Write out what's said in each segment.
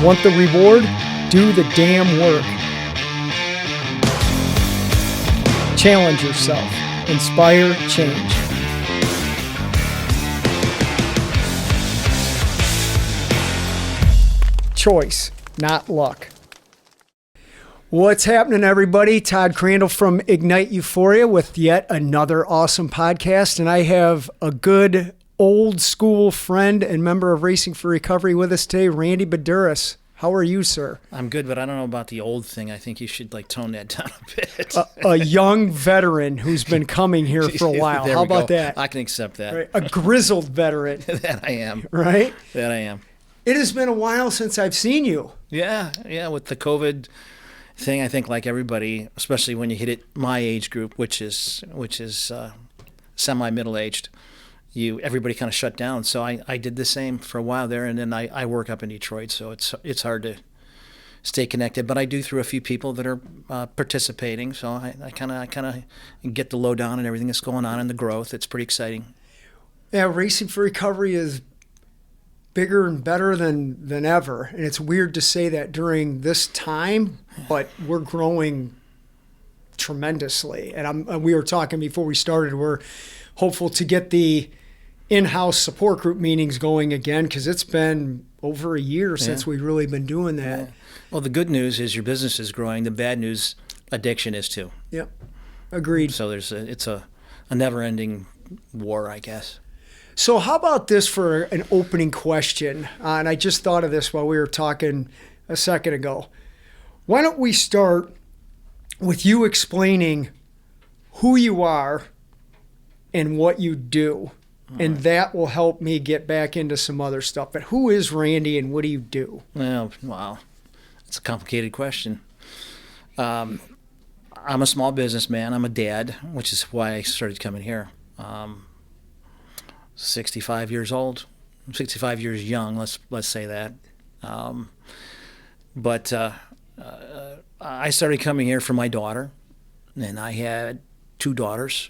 Want the reward? Do the damn work. Challenge yourself. Inspire change. Choice, not luck. What's happening, everybody? Todd Crandell from Ignite Euphoria with yet another awesome podcast. And I have a good old school friend and member of Racing for Recovery with us today, Randy Baduras. How are you, sir? I'm good, but I don't know about the old thing. I think you should tone that down a bit. A young veteran who's been coming here for a while. How about that? I can accept that. Right. A grizzled veteran. That I am. Right? That I am. It has been a while since I've seen you. Yeah. With the COVID thing, I think like everybody, especially when you hit it my age group, which is semi-middle aged, everybody kind of shut down. So I did the same for a while there, and then I work up in Detroit, so it's hard to stay connected. But I do through a few people that are participating, so I kind of get the lowdown and everything that's going on and the growth. It's pretty exciting. Yeah, Racing for Recovery is bigger and better than ever, and it's weird to say that during this time, but we're growing tremendously. And we were talking before we started, we're hopeful to get the in-house support group meetings going again, because it's been over a year since we've really been doing that. Yeah. Well, the good news is your business is growing. The bad news, addiction is too. Yep, agreed. So it's a never-ending war, I guess. So how about this for an opening question? And I just thought of this while we were talking a second ago. Why don't we start with you explaining who you are and what you do? And that will help me get back into some other stuff. But who is Randy and what do you do? Well, wow. It's a complicated question. I'm a small businessman. I'm a dad, which is why I started coming here. 65 years old. 65 years young, let's say that. But I started coming here for my daughter, and I had two daughters.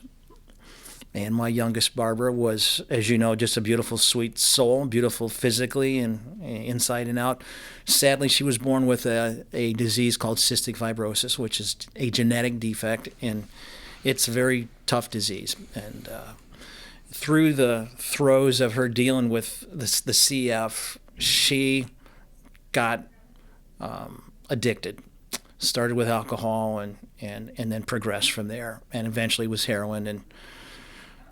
And my youngest, Barbara, was, as you know, just a beautiful, sweet soul, beautiful physically and inside and out. Sadly, she was born with a disease called cystic fibrosis, which is a genetic defect, and it's a very tough disease. And through the throes of her dealing with the CF, she got addicted. Started with alcohol and then progressed from there, and eventually was heroin and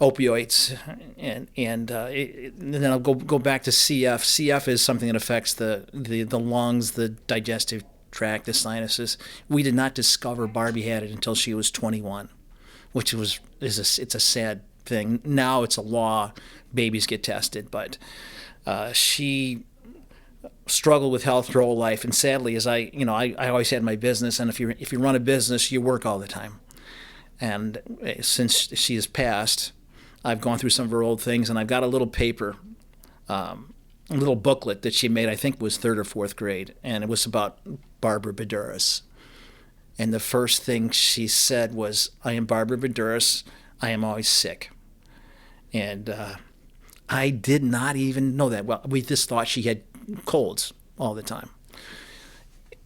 opioids, and then I'll go back to CF. CF is something that affects the lungs, the digestive tract, the sinuses. We did not discover Barbie had it until she was 21, which it's a sad thing. Now it's a law; babies get tested, but she struggled with health her whole life, and sadly, as I always had my business, and if you run a business, you work all the time, and since she has passed, I've gone through some of her old things, and I've got a little paper, a little booklet that she made, I think was 3rd or 4th grade, and it was about Barbara Baduras. And the first thing she said was, "I am Barbara Baduras. I am always sick." And I did not even know that. Well, we just thought she had colds all the time.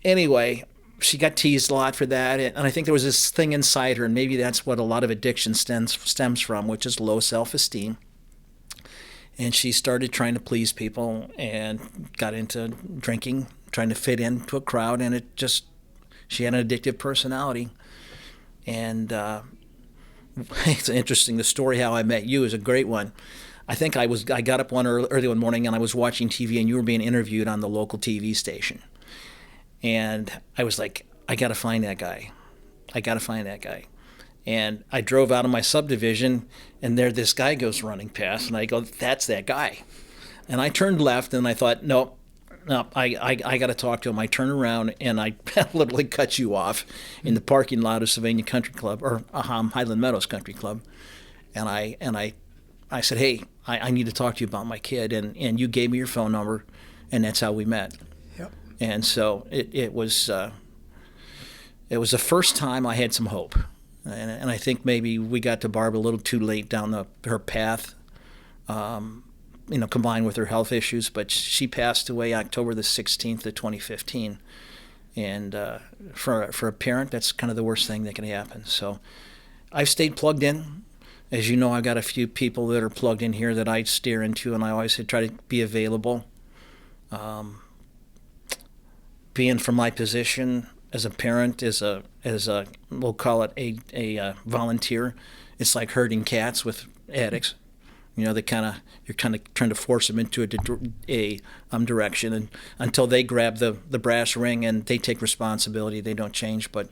Anyway, she got teased a lot for that, and I think there was this thing inside her, and maybe that's what a lot of addiction stems from, which is low self-esteem. And she started trying to please people and got into drinking, trying to fit into a crowd, and she had an addictive personality. And it's interesting. The story how I met you is a great one. I think I got up early one morning, and I was watching TV, and you were being interviewed on the local TV station. And I was like, I got to find that guy. And I drove out of my subdivision, and there this guy goes running past, and I go, that's that guy. And I turned left, and I thought, no, I got to talk to him. I turned around, and I literally cut you off in the parking lot of Sylvania Country Club, or Highland Meadows Country Club. And I said, hey, I need to talk to you about my kid. And you gave me your phone number, and that's how we met. And so it was the first time I had some hope, and I think maybe we got to Barb a little too late down her path, combined with her health issues. But she passed away October the 16th of 2015. And for a parent, that's kind of the worst thing that can happen. So I've stayed plugged in. As you know, I've got a few people that are plugged in here that I steer into, and I always try to be available. Being from my position as a parent, as a we'll call it a volunteer, it's like herding cats with addicts. You're kind of trying to force them into a direction, and until they grab the brass ring and they take responsibility, they don't change. But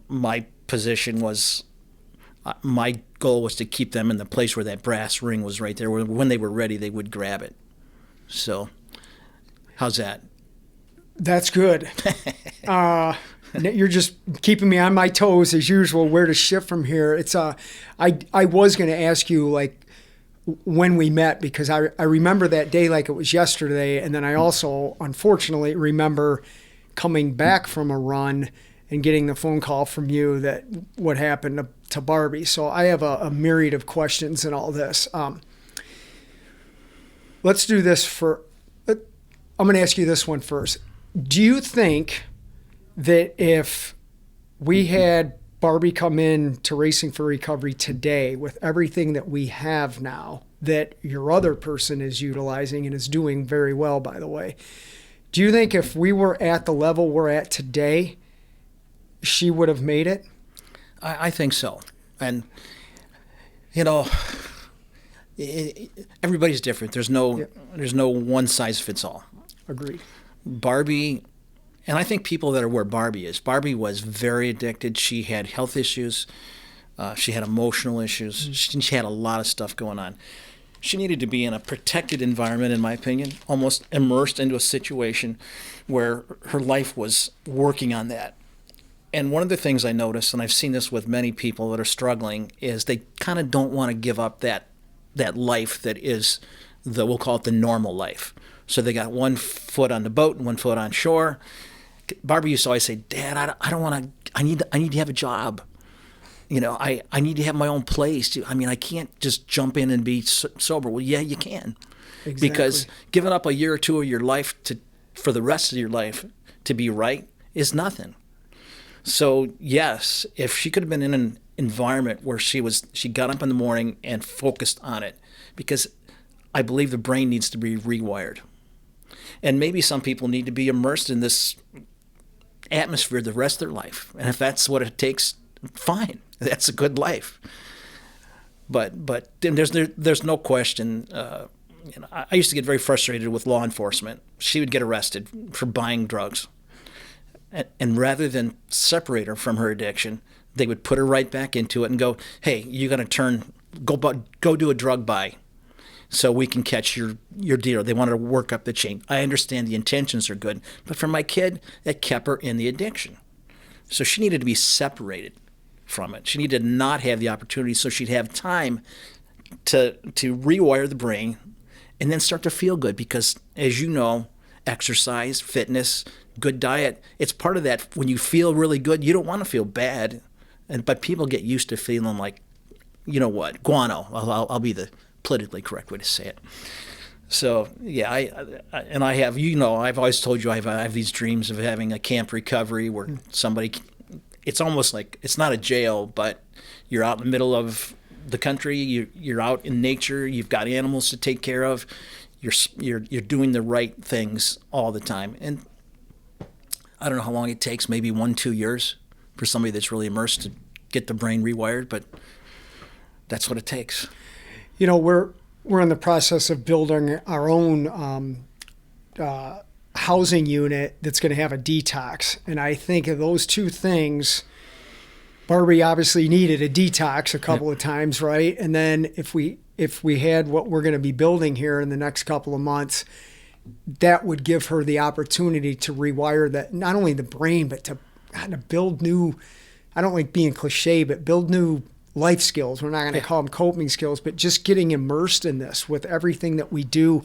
my position was, my goal was to keep them in the place where that brass ring was right there. Where when they were ready, they would grab it. So, how's that? That's good. You're just keeping me on my toes as usual. Where to shift from here? It's I was going to ask you like when we met, because I remember that day like it was yesterday, and then I also unfortunately remember coming back from a run and getting the phone call from you that what happened to Barbie. So I have a myriad of questions in all this. Let's do this I'm going to ask you this one first. Do you think that if we had Barbie come in to Racing for Recovery today with everything that we have now, that your other person is utilizing and is doing very well, by the way, do you think if we were at the level we're at today, she would have made it? I think so. And, everybody's different. There's no one size fits all. Agreed. Barbie, and I think people that are where Barbie is. Barbie was very addicted. She had health issues. She had emotional issues. She had a lot of stuff going on. She needed to be in a protected environment, in my opinion, almost immersed into a situation where her life was working on that. And one of the things I noticed, and I've seen this with many people that are struggling, is they kind of don't want to give up that life that is we'll call it the normal life. So they got one foot on the boat and one foot on shore. Barbie used to always say, "Dad, I don't want to. I need to have a job. I need to have my own place. I can't just jump in and be sober." Well, yeah, you can, Exactly. because giving up a year or two of your life for the rest of your life to be right is nothing. So yes, if she could have been in an environment where she got up in the morning and focused on it, because I believe the brain needs to be rewired. And maybe some people need to be immersed in this atmosphere the rest of their life. And if that's what it takes, fine. That's a good life. But there's no question. I used to get very frustrated with law enforcement. She would get arrested for buying drugs. And rather than separate her from her addiction, they would put her right back into it and go, "Hey, you got to go do a drug buy, so we can catch your dealer." They wanted to work up the chain. I understand the intentions are good, but for my kid, that kept her in the addiction. So she needed to be separated from it. She needed to not have the opportunity, so she'd have time to rewire the brain and then start to feel good. Because as you know, exercise, fitness, good diet, it's part of that. When you feel really good, you don't want to feel bad. But people get used to feeling like, guano. I'll be the politically correct way to say it. So yeah, I have, I've always told you I have these dreams of having a camp recovery where somebody, it's almost like, it's not a jail, but you're out in the middle of the country, you're out in nature, you've got animals to take care of, you're doing the right things all the time. And I don't know how long it takes, maybe 1-2 years for somebody that's really immersed to get the brain rewired, but that's what it takes. We're in the process of building our own housing unit that's going to have a detox. And I think of those two things, Barbie obviously needed a detox a couple of times, right? And then if we had what we're going to be building here in the next couple of months, that would give her the opportunity to rewire that, not only the brain, but to kind of build new, I don't like being cliche, but build new life skills. We're not going to call them coping skills, but just getting immersed in this with everything that we do.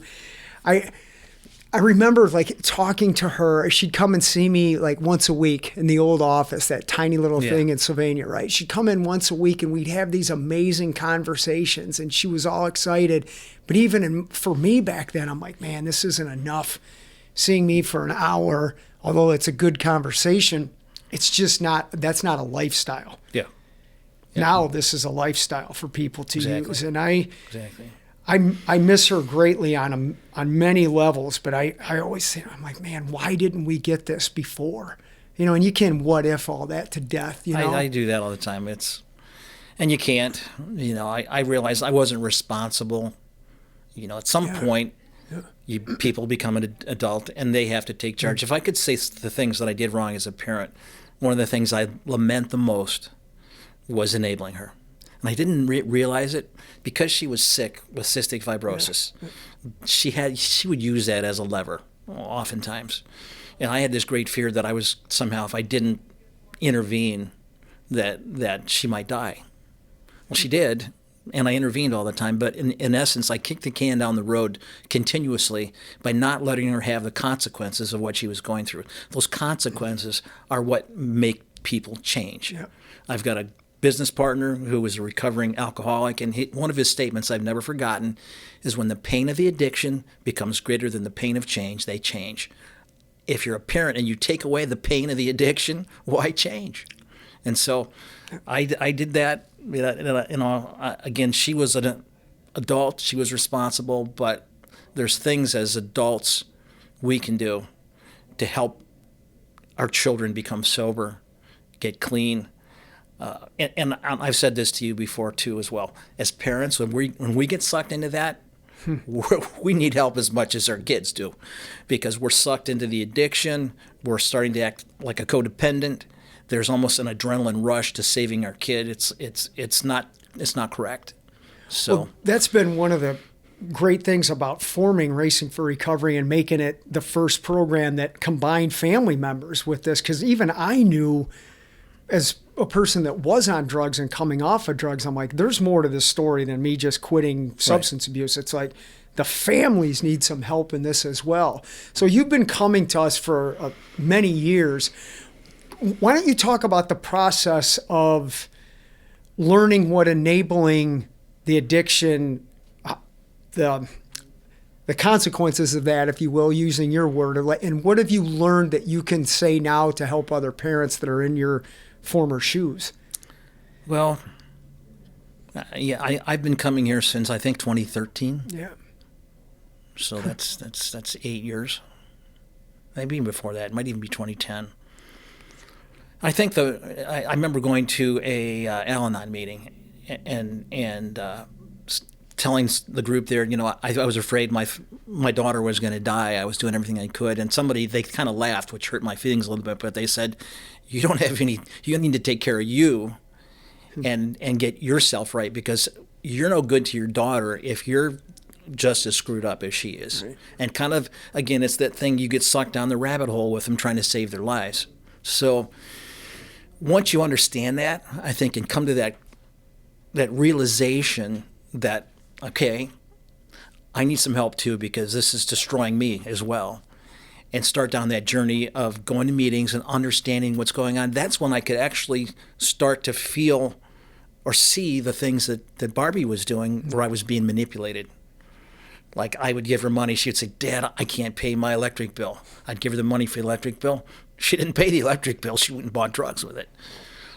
I remember like talking to her. She'd come and see me like once a week in the old office, that tiny little thing in Sylvania, right? She'd come in once a week and we'd have these amazing conversations and she was all excited. But even for me back then, I'm like, man, this isn't enough. Seeing me for an hour, although it's a good conversation, it's just not, that's not a lifestyle. Yeah. Now this is a lifestyle for people to use. And Exactly. I miss her greatly on many levels, but I always think, I'm like, man, why didn't we get this before? You know, and you can what if all that to death, you know? I do that all the time. And you can't, you know, I realized I wasn't responsible. You know, at some point, people become an adult and they have to take charge. If I could say the things that I did wrong as a parent, one of the things I lament the most was enabling her. And I didn't realize it because she was sick with cystic fibrosis. She would use that as a lever oftentimes. And I had this great fear that I was somehow, if I didn't intervene, that she might die. Well, she did, and I intervened all the time. But in essence, I kicked the can down the road continuously by not letting her have the consequences of what she was going through. Those consequences are what make people change. Yeah. I've got a business partner who was a recovering alcoholic, and one of his statements I've never forgotten is, when the pain of the addiction becomes greater than the pain of change, they change. If you're a parent and you take away the pain of the addiction, why change? And so I did that. You know, again, she was an adult, she was responsible, but there's things as adults we can do to help our children become sober, get clean. And I've said this to you before too, as well. As parents, when we get sucked into that, we need help as much as our kids do, because we're sucked into the addiction. We're starting to act like a codependent. There's almost an adrenaline rush to saving our kid. It's not correct. So well, that's been one of the great things about forming Racing for Recovery and making it the first program that combined family members with this, because even I knew, as a person that was on drugs and coming off of drugs, I'm like, there's more to this story than me just quitting substance abuse. It's like the families need some help in this as well. So you've been coming to us for many years. Why don't you talk about the process of learning what enabling the addiction, the consequences of that, if you will, using your word, and what have you learned that you can say now to help other parents that are in your former shoes? Well, I've been coming here since I think 2013. Yeah. So that's 8 years. Maybe even before that. It might even be 2010. I think I remember going to a Al-Anon meeting and telling the group there, you know, I was afraid my daughter was going to die. I was doing everything I could, and they kind of laughed, which hurt my feelings a little bit. But they said, you need to take care of you and get yourself right, because you're no good to your daughter if you're just as screwed up as she is. Right. And kind of, again, it's that thing, you get sucked down the rabbit hole with them trying to save their lives. So once you understand that, I think, and come to that realization that, okay, I need some help too, because this is destroying me as well, and start down that journey of going to meetings and understanding what's going on, that's when I could actually start to feel or see the things that Barbie was doing, where I was being manipulated. Like, I would give her money. She would say, Dad, I can't pay my electric bill. I'd give her the money for the electric bill. She didn't pay the electric bill. She went and bought drugs with it.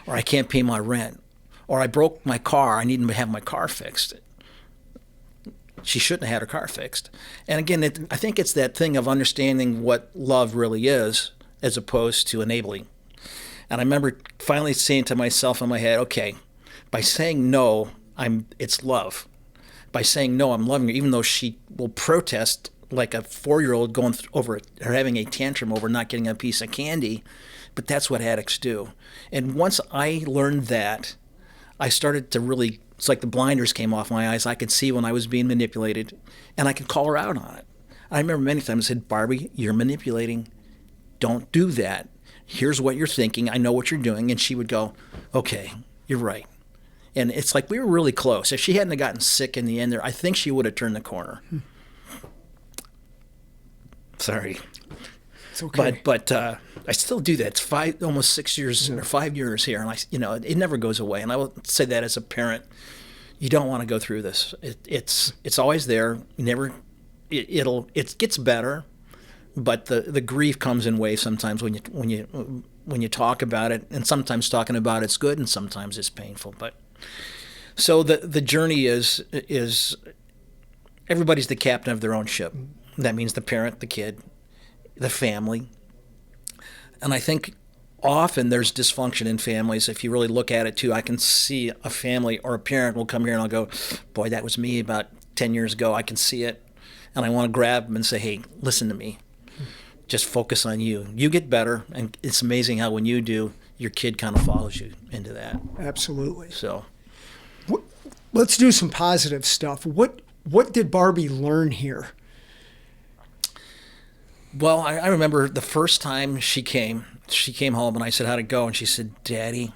Or I can't pay my rent. Or I broke my car. I need to have my car fixed. She shouldn't have had her car fixed. And again, I think it's that thing of understanding what love really is, as opposed to enabling. And I remember finally saying to myself in my head, okay, by saying no, it's love. By saying no, I'm loving her, even though she will protest like a 4-year-old going over or having a tantrum over not getting a piece of candy. But that's what addicts do. And once I learned that, I started to really, it's like the blinders came off my eyes. I could see when I was being manipulated, and I could call her out on it. I remember many times I said, Barbie, you're manipulating. Don't do that. Here's what you're thinking. I know what you're doing. And she would go, okay, you're right. And it's like we were really close. If she hadn't gotten sick in the end there, I think she would have turned the corner. Sorry. It's okay. But I still do that. It's almost 6 years or 5 years here, and it never goes away. And I will say that as a parent, you don't want to go through this. It's always there. It gets better, but the grief comes in waves sometimes when you talk about it, and sometimes talking about it's good, and sometimes it's painful. But so the journey is everybody's the captain of their own ship. That means the parent, the kid, the family. And I think often there's dysfunction in families. If you really look at it too, I can see a family or a parent will come here and I'll go, boy, that was me about 10 years ago. I can see it. And I want to grab them and say, hey, listen to me. Just focus on you. You get better. And it's amazing how when you do, your kid kind of follows you into that. Absolutely. So let's do some positive stuff. What did Barbie learn here? Well, I remember the first time she came home and I said, how'd it go? And she said, Daddy,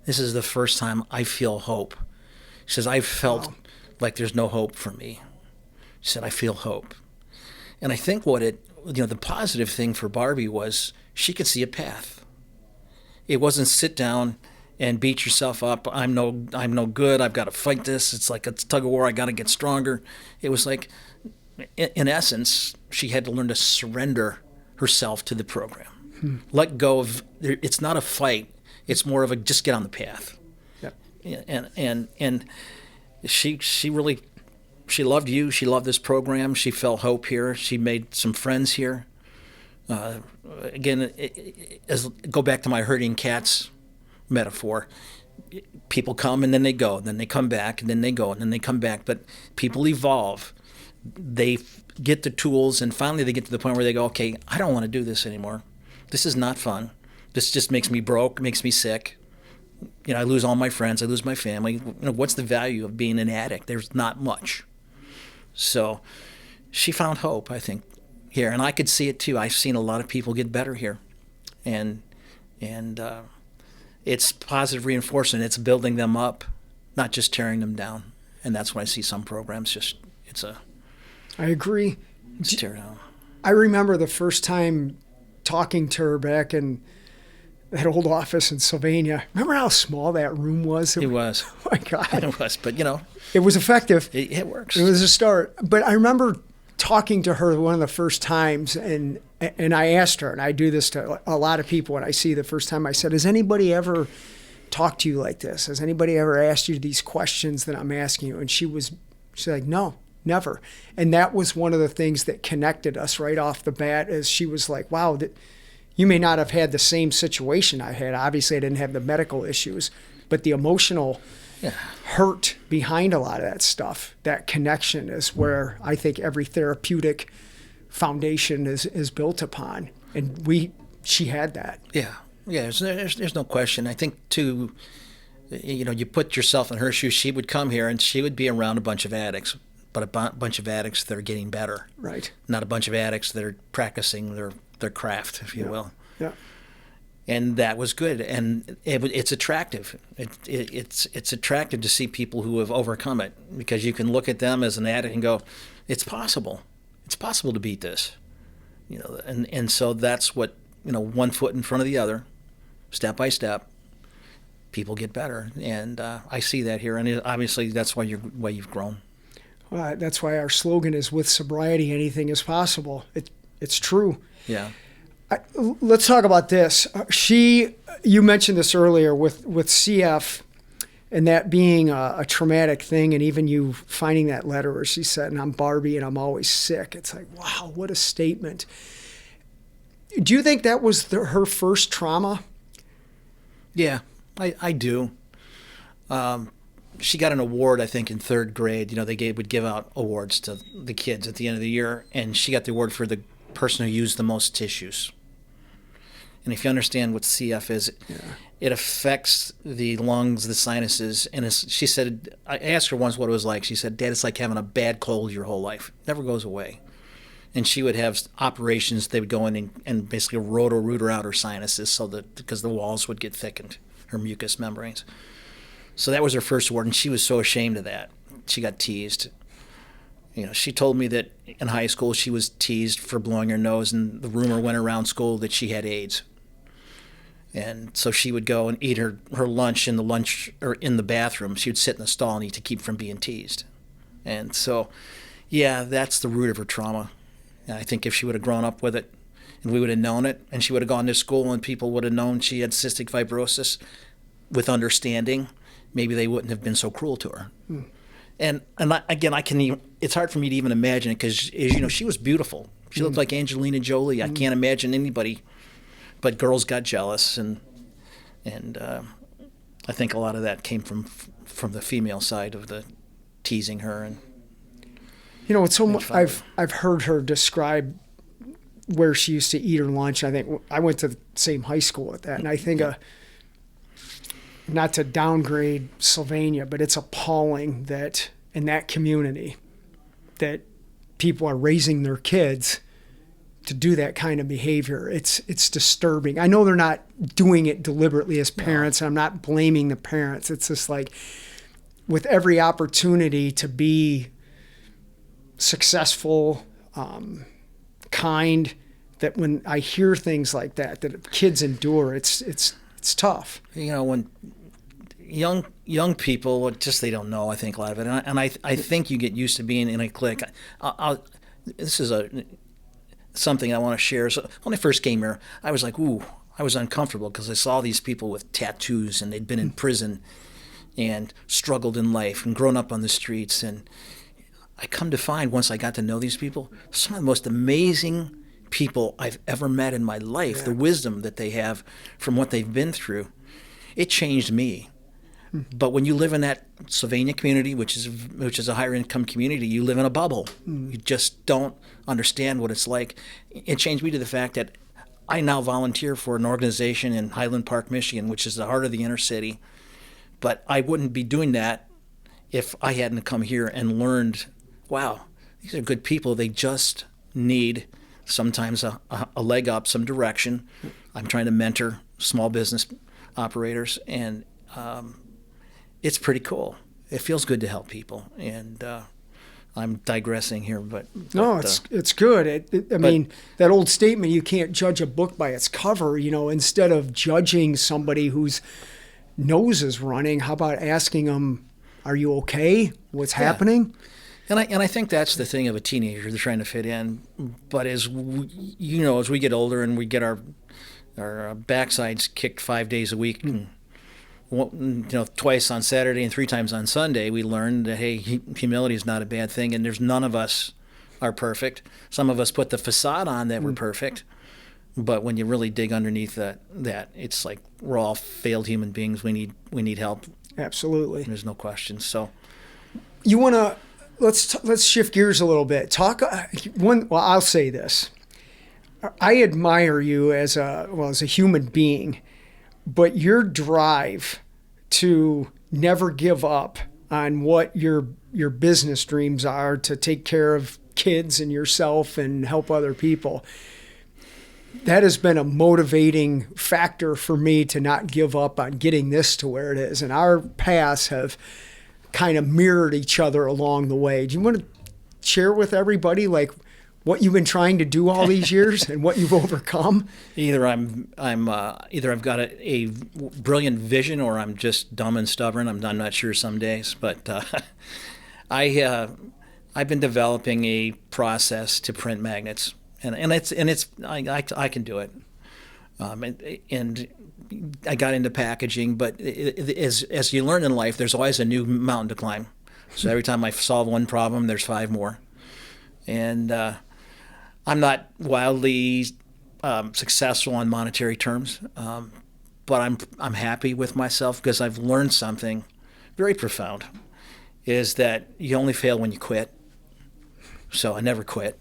this is the first time I feel hope. She says, I felt like there's no hope for me. She said, I feel hope. And I think the positive thing for Barbie was she could see a path. It wasn't sit down and beat yourself up. I'm no good. I've got to fight this. It's like a tug of war. I got to get stronger. It was like, in essence, she had to learn to surrender herself to the program. Let go of, it's not a fight. It's more of a just get on the path. Yep. And she really, she loved you. She loved this program. She felt hope here. She made some friends here. Again, go back to my herding cats metaphor. People come and then they go, then they come back and then they go and then they come back. But people evolve. They get the tools and finally they get to the point where they go, okay, I don't want to do this anymore. This is not fun. This just makes me broke, makes me sick. I lose all my friends, I lose my family. What's the value of being an addict? There's not much. So she found hope, I think, here. And I could see it too. I've seen a lot of people get better here. And it's positive reinforcement. It's building them up, not just tearing them down. And that's when I see some programs I agree. It's tear down. I remember the first time talking to her back in that old office in Sylvania. Remember how small that room was? It was. Oh my God. It was, but it was effective. It works. It was a start. But I remember talking to her one of the first times, and I asked her, and I do this to a lot of people when I see the first time, I said, has anybody ever talked to you like this? Has anybody ever asked you these questions that I'm asking you? And she's like, no. Never. And that was one of the things that connected us right off the bat, as she was like, wow, you may not have had the same situation I had. Obviously, I didn't have the medical issues, but the emotional hurt behind a lot of that stuff, that connection is where I think every therapeutic foundation is built upon. And she had that. Yeah. Yeah, there's no question. I think, too, you put yourself in her shoes. She would come here and she would be around a bunch of addicts. But a bunch of addicts that are getting better. Right. Not a bunch of addicts that are practicing their craft, if you will. Yeah. And that was good. And it's attractive. It's attractive to see people who have overcome it, because you can look at them as an addict and go, it's possible. It's possible to beat this. And so that's what, one foot in front of the other, step by step, people get better. And I see that here. And obviously that's why you've grown. That's why our slogan is, with sobriety, anything is possible. It's true. Yeah. Let's talk about this. You mentioned this earlier with CF and that being a traumatic thing, and even you finding that letter where she said, and I'm Barbie and I'm always sick. It's like, wow, what a statement. Do you think that was her first trauma? Yeah, I do. She got an award, I think, in third grade. They would give out awards to the kids at the end of the year, and she got the award for the person who used the most tissues. And if you understand what CF is, it affects the lungs, the sinuses, and she said, I asked her once what it was like. She said, Dad, it's like having a bad cold your whole life. It never goes away. And she would have operations. They would go in and basically root her out her sinuses because the walls would get thickened, her mucous membranes. So that was her first award, and she was so ashamed of that. She got teased. She told me that in high school she was teased for blowing her nose, and the rumor went around school that she had AIDS. And so she would go and eat her lunch in the bathroom. She would sit in the stall and eat to keep from being teased. And so, yeah, that's the root of her trauma. And I think if she would have grown up with it and we would have known it, and she would have gone to school and people would have known she had cystic fibrosis with understanding, maybe they wouldn't have been so cruel to her. And again, it's hard for me to even imagine it because, she was beautiful. She looked like Angelina Jolie. I can't imagine anybody, but girls got jealous, and I think a lot of that came from the female side of the teasing her. And it's so much. I've heard her describe where she used to eat her lunch. I think I went to the same high school with that, and I think not to downgrade Sylvania, but it's appalling that in that community that people are raising their kids to do that kind of behavior. It's disturbing. I know they're not doing it deliberately as parents, and I'm not blaming the parents. It's just like with every opportunity to be successful, kind, that when I hear things like that kids endure, it's tough. When young people, they don't know, I think, a lot of it. And I think you get used to being in a clique. This is something I want to share. So when I first came here, I was like, I was uncomfortable because I saw these people with tattoos and they'd been in prison and struggled in life and grown up on the streets. And I come to find, once I got to know these people, some of the most amazing people I've ever met in my life. Yeah. The wisdom that they have from what they've been through, it changed me. But when you live in that Sylvania community, which is a higher income community, you live in a bubble. You just don't understand what it's like. It changed me to the fact that I now volunteer for an organization in Highland Park, Michigan, which is the heart of the inner city. But I wouldn't be doing that if I hadn't come here and learned, wow, these are good people. They just need sometimes a leg up, some direction. I'm trying to mentor small business operators, and it's pretty cool. It feels good to help people, and I'm digressing here, but no, it's good. I mean, that old statement, you can't judge a book by its cover. Instead of judging somebody whose nose is running, how about asking them, "Are you okay? What's happening?" And I think that's the thing of a teenager. They're trying to fit in, but as we get older and we get our backsides kicked 5 days a week. Twice on Saturday and 3 times on Sunday, we learned that, hey, humility is not a bad thing, and there's none of us are perfect. Some of us put the facade on that we're perfect, but when you really dig underneath that, it's like we're all failed human beings. We need help. Absolutely. There's no question. So, you want to let's shift gears a little bit. I'll say this: I admire you as a human being. But your drive to never give up on what your business dreams are, to take care of kids and yourself and help other people, that has been a motivating factor for me to not give up on getting this to where it is. And our paths have kind of mirrored each other along the way. Do you want to share with everybody what you've been trying to do all these years and what you've overcome? Either either I've got a brilliant vision, or I'm just dumb and stubborn. I'm not sure some days, but I've been developing a process to print magnets, and I can do it. And I got into packaging, but as you learn in life, there's always a new mountain to climb. So every time I solve one problem, there's 5 more, and I'm not wildly successful on monetary terms, but I'm happy with myself because I've learned something very profound, is that you only fail when you quit. So I never quit.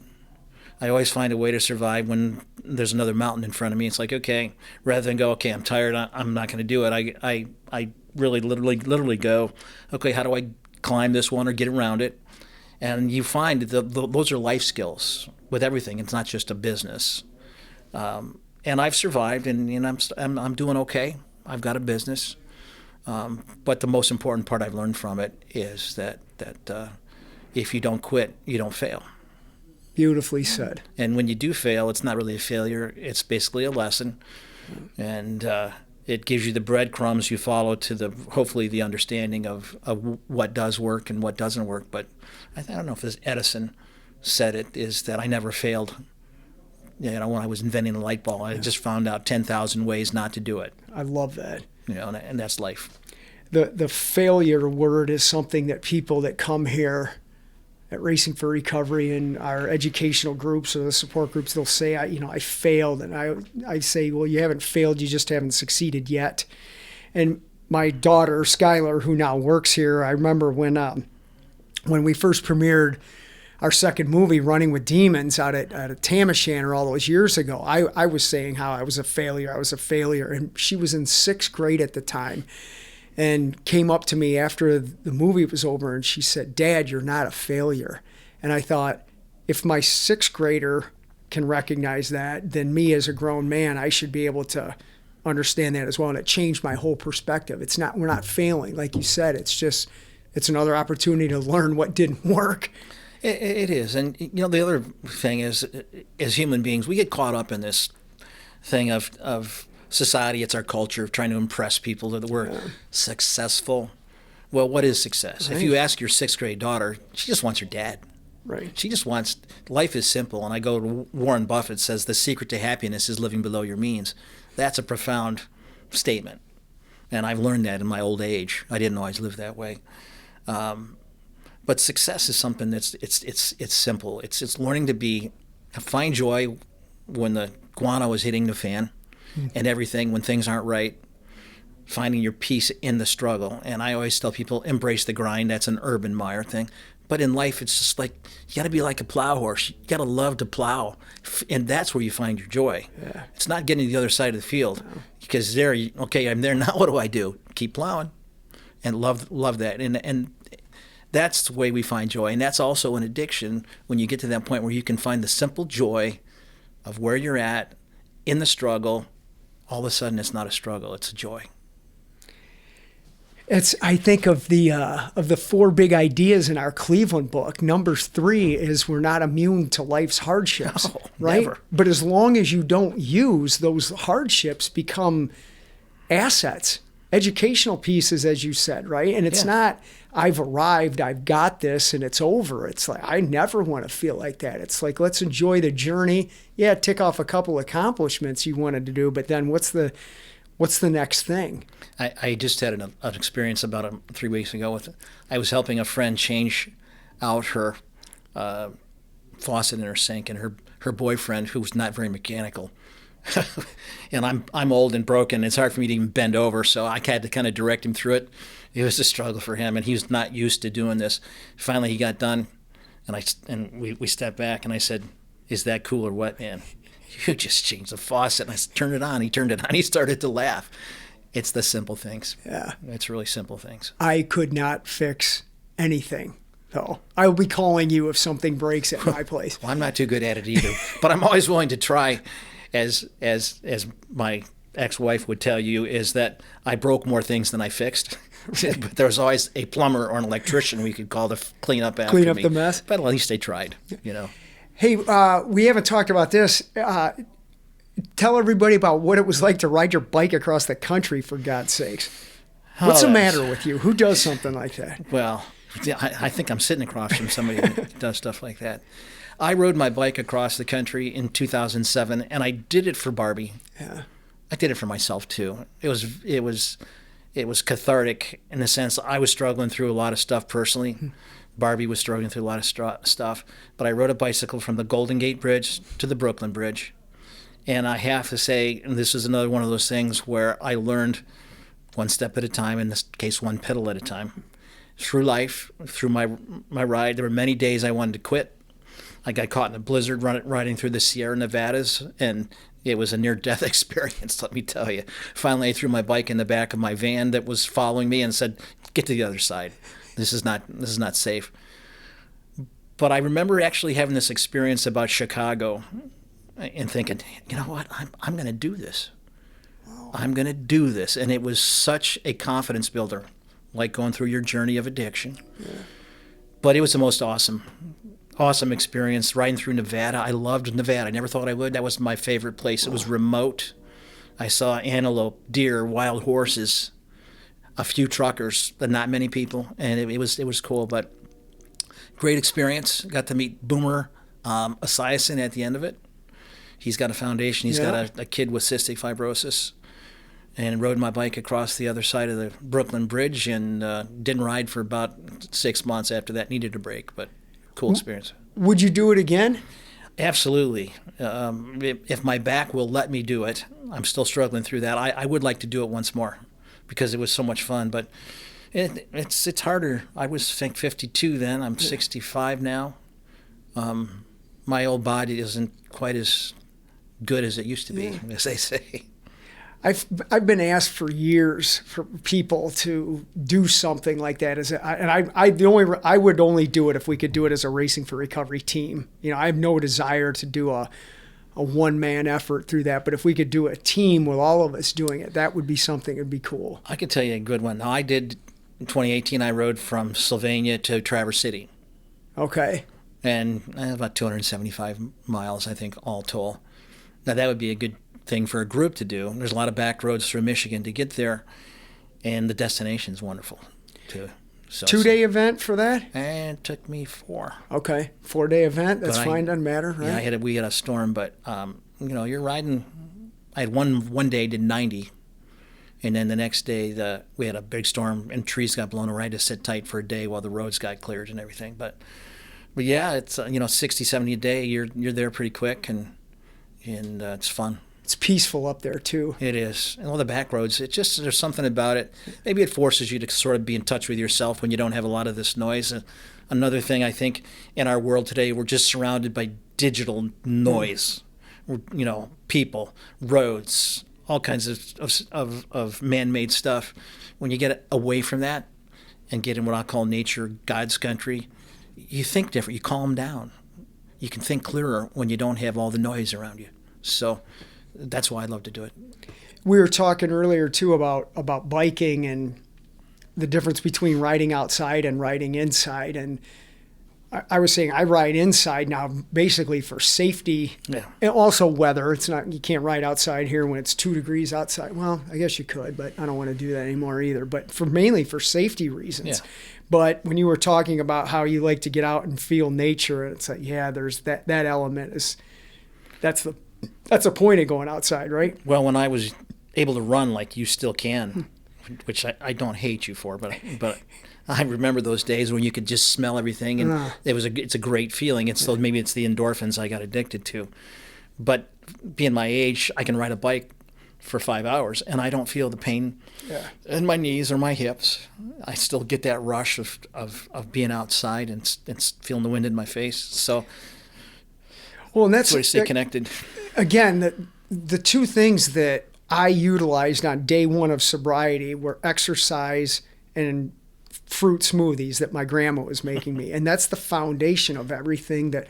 I always find a way to survive when there's another mountain in front of me. It's like, okay, rather than go, okay, I'm tired, I'm not going to do it, I really literally go, okay, how do I climb this one or get around it? And you find those are life skills with everything. It's not just a business. And I've survived, and I'm doing okay. I've got a business. But the most important part I've learned from it is that if you don't quit, you don't fail. Beautifully said. And when you do fail, it's not really a failure. It's basically a lesson. And it gives you the breadcrumbs you follow to hopefully the understanding of what does work and what doesn't work. But I don't know if this Edison said it, is that I never failed. When I was inventing the light bulb, I just found out 10,000 ways not to do it. I love that. And that's life. The failure word is something that people that come here at Racing for Recovery and our educational groups or the support groups, they'll say, I failed. And I say, well, you haven't failed, you just haven't succeeded yet. And my daughter, Skylar, who now works here, I remember when we first premiered our second movie, Running with Demons, out at Tamashanner all those years ago, I was saying how I was a failure. And she was in 6th grade at the time and came up to me after the movie was over and she said, "Dad, you're not a failure." And I thought, if my 6th grader can recognize that, then me as a grown man, I should be able to understand that as well. And it changed my whole perspective. We're not failing. Like you said, it's another opportunity to learn what didn't work. It is. And, the other thing is, as human beings, we get caught up in this thing of society. It's our culture of trying to impress people that we're successful. Well, what is success? Right. If you ask your 6th grade daughter, she just wants her dad. Right. She just wants, life is simple. And I go to Warren Buffett says, the secret to happiness is living below your means. That's a profound statement. And I've learned that in my old age. I didn't always live that way. But success is something that's it's simple. It's learning to find joy when the guano is hitting the fan, and everything when things aren't right. Finding your peace in the struggle. And I always tell people, embrace the grind. That's an Urban Meyer thing. But in life, it's just like you got to be like a plow horse. You got to love to plow, and that's where you find your joy. Yeah. It's not getting to the other side of the field because I'm there now. What do I do? Keep plowing, and love that. And that's the way we find joy. And that's also an addiction when you get to that point where you can find the simple joy of where you're at in the struggle. All of a sudden, it's not a struggle. It's a joy. I think of the 4 big ideas in our Cleveland book. Number 3 is we're not immune to life's hardships, right? Never. But as long as you don't use those hardships, become assets. Educational pieces, as you said, right? And it's not, I've arrived, I've got this, and it's over. It's like, I never want to feel like that. It's like, let's enjoy the journey. Yeah, tick off a couple accomplishments you wanted to do, but then what's the next thing? I just had an experience about 3 weeks ago I was helping a friend change out her faucet in her sink, and her boyfriend, who was not very mechanical, and I'm old and broken. It's hard for me to even bend over, so I had to kind of direct him through it. It was a struggle for him, and he was not used to doing this. Finally, he got done, and we stepped back, and I said, "Is that cool or what, man? You just changed the faucet." And I turned it on. He turned it on. He started to laugh. It's the simple things. Yeah. It's really simple things. I could not fix anything, though. I will be calling you if something breaks at my place. Well, I'm not too good at it either, but I'm always willing to try. As my ex-wife would tell you, is that I broke more things than I fixed. But there was always a plumber or an electrician we could call to clean up after me. Clean up the mess? But at least they tried, Hey, we haven't talked about this. Tell everybody about what it was like to ride your bike across the country, for God's sakes. What's the matter with you? Who does something like that? Well, I think I'm sitting across from somebody that does stuff like that. I rode my bike across the country in 2007, and I did it for Barbie. Yeah. I did it for myself too. It was cathartic in the sense I was struggling through a lot of stuff personally. Barbie was struggling through a lot of stuff. But I rode a bicycle from the Golden Gate Bridge to the Brooklyn Bridge. And I have to say, and this is another one of those things where I learned one step at a time, in this case, one pedal at a time. Through life, through my ride, there were many days I wanted to quit. I got caught in a blizzard riding through the Sierra Nevadas, and it was a near-death experience, let me tell you. Finally, I threw my bike in the back of my van that was following me and said, "Get to the other side. This is not safe." But I remember actually having this experience about Chicago and thinking, you know what, I'm going to do this. I'm going to do this. And it was such a confidence builder, like going through your journey of addiction. Yeah. But it was the most awesome experience riding through Nevada. I loved Nevada. I never thought I would. That was my favorite place. It was remote. I saw antelope, deer, wild horses, a few truckers, but not many people, and it was cool. But great experience. Got to meet Boomer Esiason at the end of it. He's got a foundation. He's got a kid with cystic fibrosis, and rode my bike across the other side of the Brooklyn Bridge, and didn't ride for about 6 months after that. Needed a break, but cool experience. Would you do it again? Absolutely. If my back will let me do it, I'm still struggling through that. I would like to do it once more because it was so much fun, but it's harder. I was, I think, 52 then. I'm 65 now. My old body isn't quite as good as it used to be, as they say. I've been asked for years for people to do something like that I would only do it if we could do it as a Racing for Recovery team. I have no desire to do a one-man effort through that, but if we could do a team with all of us doing it, that would be something that'd be cool. I could tell you a good one. Now, I did in 2018. I rode from Sylvania to Traverse City. Okay. And about 275 miles, I think, all told. Now that would be a good thing for a group to do. There's a lot of back roads through Michigan to get there, and the destination's wonderful too. So 2-day event for that? And it took me 4. Okay, 4-day event. That's fine. Doesn't matter, right? Yeah, we had a storm, but you're riding. I had one day did 90, and then the next day we had a big storm and trees got blown away. I had to sit tight for a day while the roads got cleared and everything. But yeah, it's 60, 70 a day. You're there pretty quick, and it's fun. It's peaceful up there too. It is. And all the back roads, there's something about it. Maybe it forces you to sort of be in touch with yourself when you don't have a lot of this noise. Another thing, I think, in our world today, we're just surrounded by digital noise. People, roads, all kinds of man-made stuff. When you get away from that and get in what I call nature, God's country, you think different. You calm down. You can think clearer when you don't have all the noise around you. So that's why I love to do it. We were talking earlier too about biking and the difference between riding outside and riding inside. And I was saying I ride inside now basically for safety and also weather. It's not, you can't ride outside here when it's 2 degrees outside. Well, I guess you could, but I don't want to do that anymore either. But mainly for safety reasons. Yeah. But when you were talking about how you like to get out and feel nature, it's like, there's that element that's the point of going outside, right? Well, when I was able to run like you still can, which I don't hate you for, but I remember those days when you could just smell everything, and it's a great feeling. Maybe it's the endorphins I got addicted to. But being my age, I can ride a bike for 5 hours, and I don't feel the pain in my knees or my hips. I still get that rush of being outside and feeling the wind in my face. So, well, and that's where you stay connected. Again, the two things that I utilized on day one of sobriety were exercise and fruit smoothies that my grandma was making me. And that's the foundation of everything that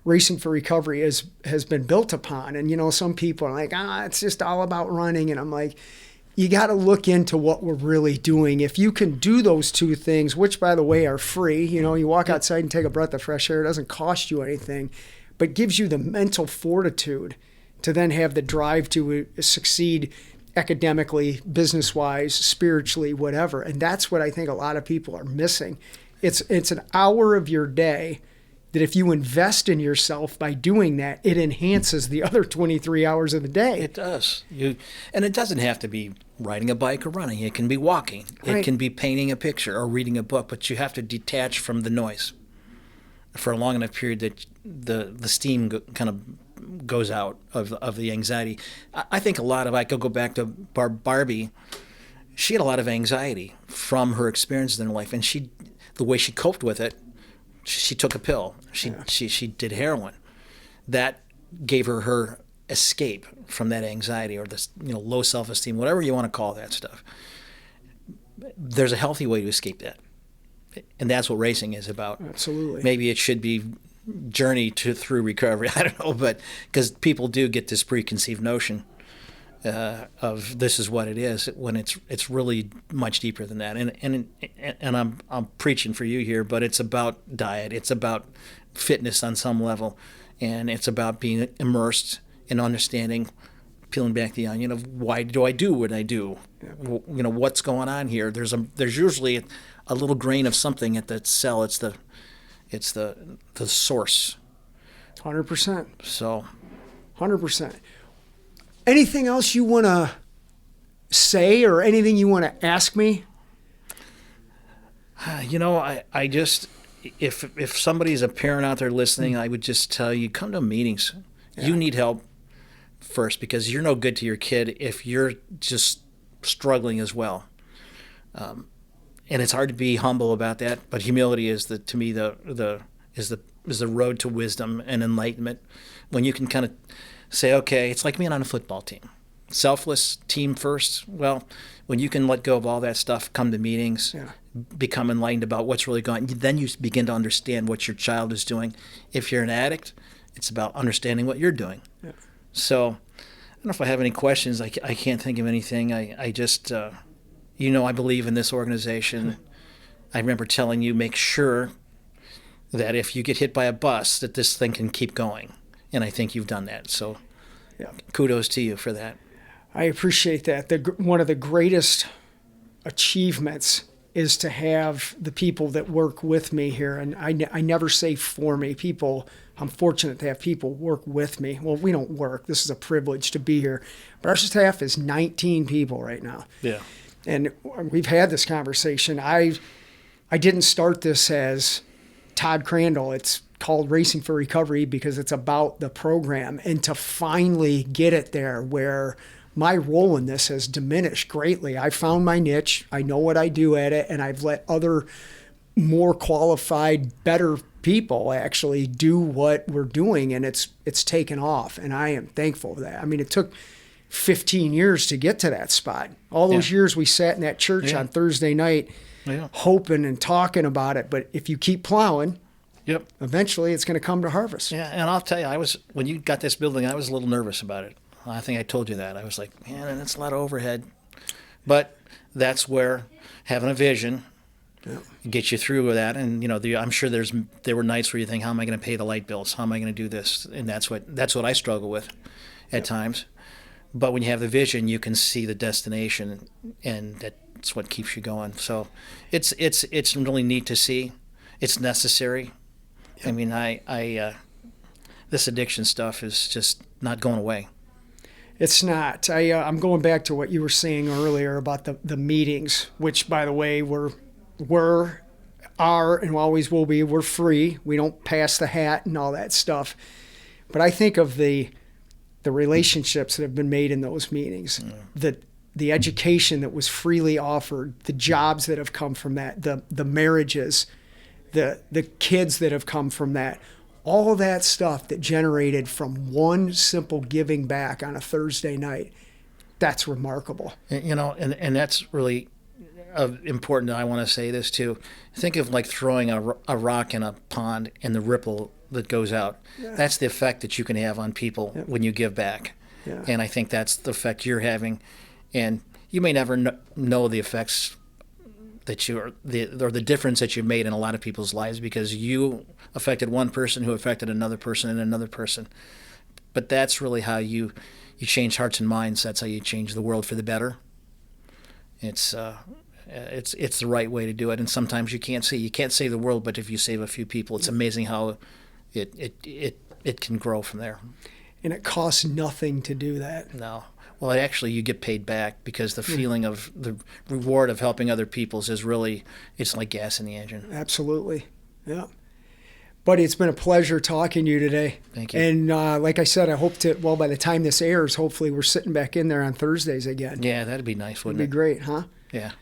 Racing for Recovery has been built upon. And, some people are like, it's just all about running. And I'm like, you got to look into what we're really doing. If you can do those two things, which, by the way, are free, you walk outside and take a breath of fresh air. It doesn't cost you anything, but gives you the mental fortitude to then have the drive to succeed academically, business-wise, spiritually, whatever. And that's what I think a lot of people are missing. It's an hour of your day that if you invest in yourself by doing that, it enhances the other 23 hours of the day. It does. And it doesn't have to be riding a bike or running. It can be walking. Right. It can be painting a picture or reading a book, but you have to detach from the noise for a long enough period that the steam kind of goes out of the anxiety. I think I could go back to Barbie. She had a lot of anxiety from her experiences in her life, and the way she coped with it, she took a pill. She did heroin. That gave her escape from that anxiety or this low self-esteem, whatever you want to call that stuff. There's a healthy way to escape that, and that's what racing is about. Absolutely. Maybe it should be journey through recovery. I don't know, but because people do get this preconceived notion, of this is what it is, when it's really much deeper than that. And I'm preaching for you here, but it's about diet. It's about fitness on some level, and it's about being immersed in understanding, peeling back the onion of why do I do what I do? You know, what's going on here? There's usually a little grain of something at the cell. It's the source. 100%. So 100%. Anything else you want to say or anything you want to ask me? You know, I just, if somebody's a parent out there listening, I would just tell you, come to meetings. Yeah. You need help first, because you're no good to your kid if you're just struggling as well. And it's hard to be humble about that, but humility is to me the road to wisdom and enlightenment. When you can kind of say, okay, it's like being on a football team. Selfless, team first. Well, when you can let go of all that stuff, come to meetings, become enlightened about what's really going on, then you begin to understand what your child is doing. If you're an addict, it's about understanding what you're doing. Yeah. So I don't know if I have any questions. I can't think of anything. I just, I believe in this organization. I remember telling you, make sure that if you get hit by a bus, that this thing can keep going. And I think you've done that. So kudos to you for that. I appreciate that. One of the greatest achievements is to have the people that work with me here. And I never say for me. I'm fortunate to have people work with me. Well, we don't work. This is a privilege to be here. But our staff is 19 people right now. Yeah. And we've had this conversation. I didn't start this as Todd Crandell. It's called Racing for Recovery because it's about the program, and to finally get it there where my role in this has diminished greatly. I found my niche. I know what I do at it, and I've let other more qualified, better people actually do what we're doing, and it's taken off, and I am thankful for that. I mean, it took 15 years to get to that spot. All those years we sat in that church on Thursday night hoping and talking about it, but if you keep plowing, eventually it's going to come to harvest. Yeah, and I'll tell you, when you got this building, I was a little nervous about it. I think I told you that. I was like, man, that's a lot of overhead. But that's where having a vision gets you through with that. And I'm sure there were nights where you think, how am I going to pay the light bills? How am I going to do this? And that's what I struggle with at times. But when you have the vision, you can see the destination, and that's what keeps you going. So it's really neat to see. It's necessary. I mean, this addiction stuff is just not going away. It's not. I'm going back to what you were saying earlier about the meetings, which, by the way, are and always will be. We're free. We don't pass the hat and all that stuff. But I think of the relationships that have been made in those meetings, the education that was freely offered, the jobs that have come from that, the marriages, the kids that have come from that, all of that stuff that generated from one simple giving back on a Thursday night, that's remarkable. And that's really important. I want to say this too. Think of like throwing a rock in a pond and the ripple that goes out. Yeah. That's the effect that you can have on people when you give back. Yeah. And I think that's the effect you're having. And you may never know the effects that or the difference that you made in a lot of people's lives, because you affected one person who affected another person and another person. But that's really how you change hearts and minds. That's how you change the world for the better. It's the right way to do it. And sometimes you can't save the world, but if you save a few people, it's amazing how it can grow from there. And it costs nothing to do that. No. Well, actually, you get paid back, because the feeling of the reward of helping other people is really, it's like gas in the engine. Absolutely. Yeah. Buddy, it's been a pleasure talking to you today. Thank you. And like I said, I hope by the time this airs, hopefully we're sitting back in there on Thursdays again. Yeah, that'd be nice, wouldn't it? It'd be great, huh? Yeah.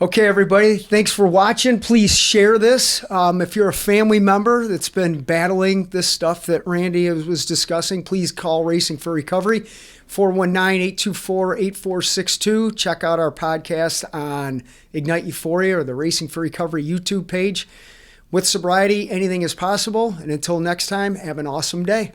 Okay, everybody, thanks for watching. Please share this. If you're a family member that's been battling this stuff that Randy was discussing, please call Racing for Recovery, 419-824-8462. Check out our podcast on Ignite Euphoria or the Racing for Recovery YouTube page. With sobriety, anything is possible. And until next time, have an awesome day.